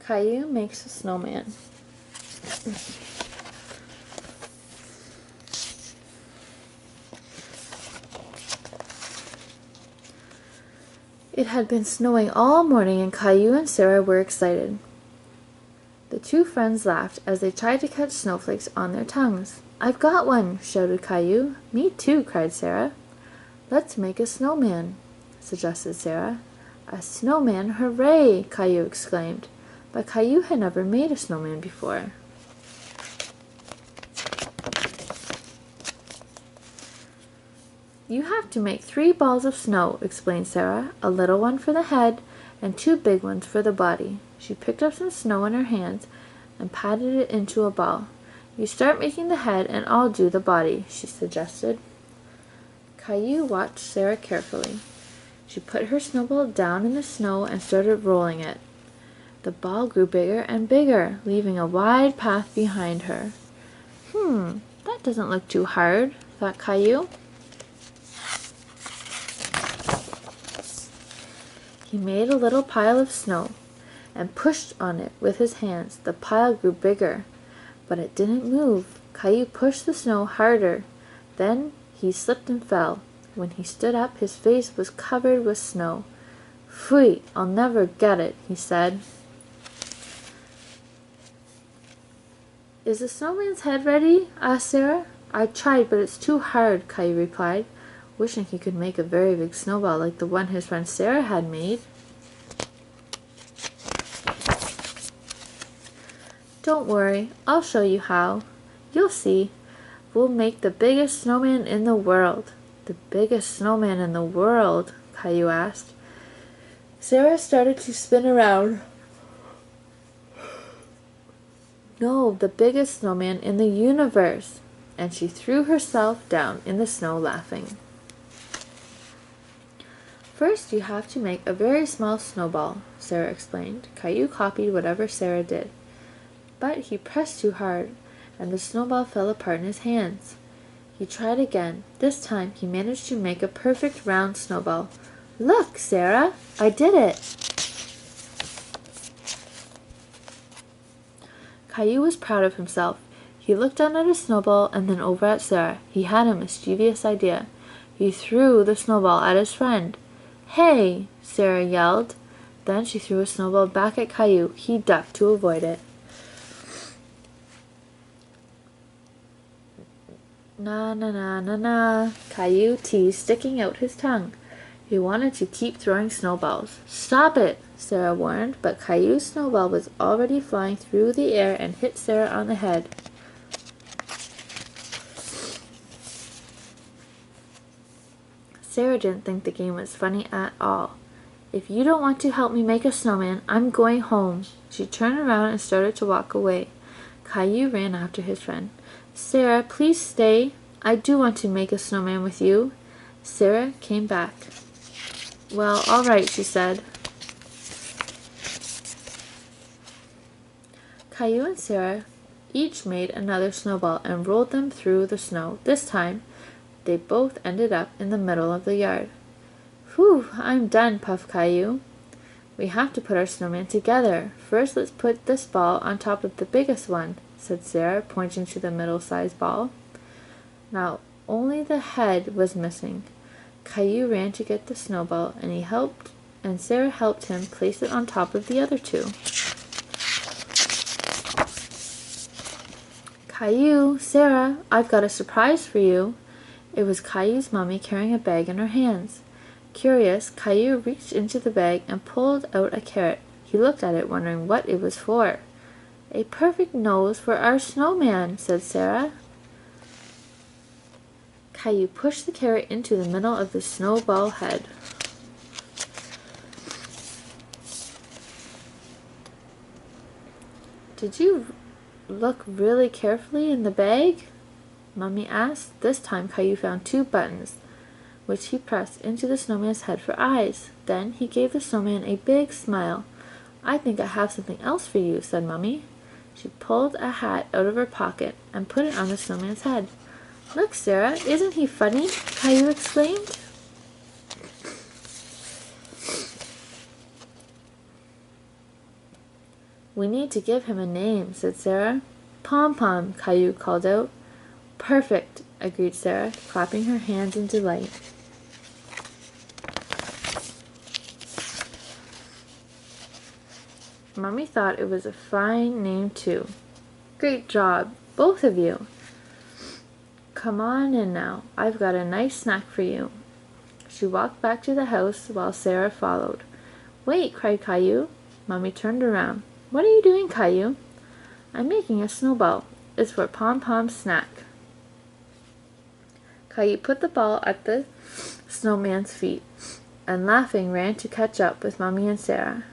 Caillou makes a snowman. It had been snowing all morning and Caillou and Sarah were excited. The two friends laughed as they tried to catch snowflakes on their tongues. "I've got one!" shouted Caillou. "Me too!" cried Sarah. "Let's make a snowman," suggested Sarah. "A snowman, hooray!" Caillou exclaimed. But Caillou had never made a snowman before. "You have to make 3 balls of snow," explained Sarah, "a little one for the head and 2 big ones for the body." She picked up some snow in her hands and patted it into a ball. "You start making the head and I'll do the body," she suggested. Caillou watched Sarah carefully. She put her snowball down in the snow and started rolling it. The ball grew bigger and bigger, leaving a wide path behind her. That doesn't look too hard," thought Caillou. He made a little pile of snow and pushed on it with his hands. The pile grew bigger, but it didn't move. Caillou pushed the snow harder. Then he slipped and fell. When he stood up, his face was covered with snow. "Pfui, I'll never get it," he said. "Is the snowman's head ready?" asked Sarah. "I tried, but it's too hard," Caillou replied, wishing he could make a very big snowball like the one his friend Sarah had made. "Don't worry, I'll show you how. You'll see. We'll make the biggest snowman in the world." "The biggest snowman in the world?" Caillou asked. Sarah started to spin around. "No, the biggest snowman in the universe." And she threw herself down in the snow laughing. "First you have to make a very small snowball," Sarah explained. Caillou copied whatever Sarah did. But he pressed too hard, and the snowball fell apart in his hands. He tried again. This time he managed to make a perfect round snowball. "Look, Sarah, I did it!" Caillou was proud of himself. He looked down at his snowball and then over at Sarah. He had a mischievous idea. He threw the snowball at his friend. "Hey!" Sarah yelled. Then she threw a snowball back at Caillou. He ducked to avoid it. "Na na na na na," Caillou teased, sticking out his tongue. He wanted to keep throwing snowballs. "Stop it!" Sarah warned, but Caillou's snowball was already flying through the air and hit Sarah on the head. Sarah didn't think the game was funny at all. "If you don't want to help me make a snowman, I'm going home." She turned around and started to walk away. Caillou ran after his friend. "Sarah, please stay. I do want to make a snowman with you." Sarah came back. "Well, all right," she said. Caillou and Sarah each made another snowball and rolled them through the snow. This time, they both ended up in the middle of the yard. "Whew, I'm done," puffed Caillou. "We have to put our snowman together. First, let's put this ball on top of the biggest one," said Sarah, pointing to the middle-sized ball. Now, only the head was missing. Caillou ran to get the snowball, and Sarah helped him place it on top of the other two. "Caillou, Sarah, I've got a surprise for you." It was Caillou's mommy carrying a bag in her hands. Curious, Caillou reached into the bag and pulled out a carrot. He looked at it, wondering what it was for. "A perfect nose for our snowman," said Sarah. Caillou pushed the carrot into the middle of the snowball head. "Did you look really carefully in the bag?" Mommy asked. This time Caillou found 2 buttons, which he pressed into the snowman's head for eyes. Then he gave the snowman a big smile. "I think I have something else for you," said Mommy. She pulled a hat out of her pocket and put it on the snowman's head. "Look, Sarah, isn't he funny?" Caillou exclaimed. "We need to give him a name," said Sarah. "Pom Pom," Caillou called out. "Perfect," agreed Sarah, clapping her hands in delight. Mummy thought it was a fine name too. "Great job, both of you. Come on in now. I've got a nice snack for you." She walked back to the house while Sarah followed. "Wait!" cried Caillou. Mummy turned around. "What are you doing, Caillou?" "I'm making a snowball. It's for Pom Pom's snack." Caillou put the ball at the snowman's feet, and laughing ran to catch up with Mummy and Sarah.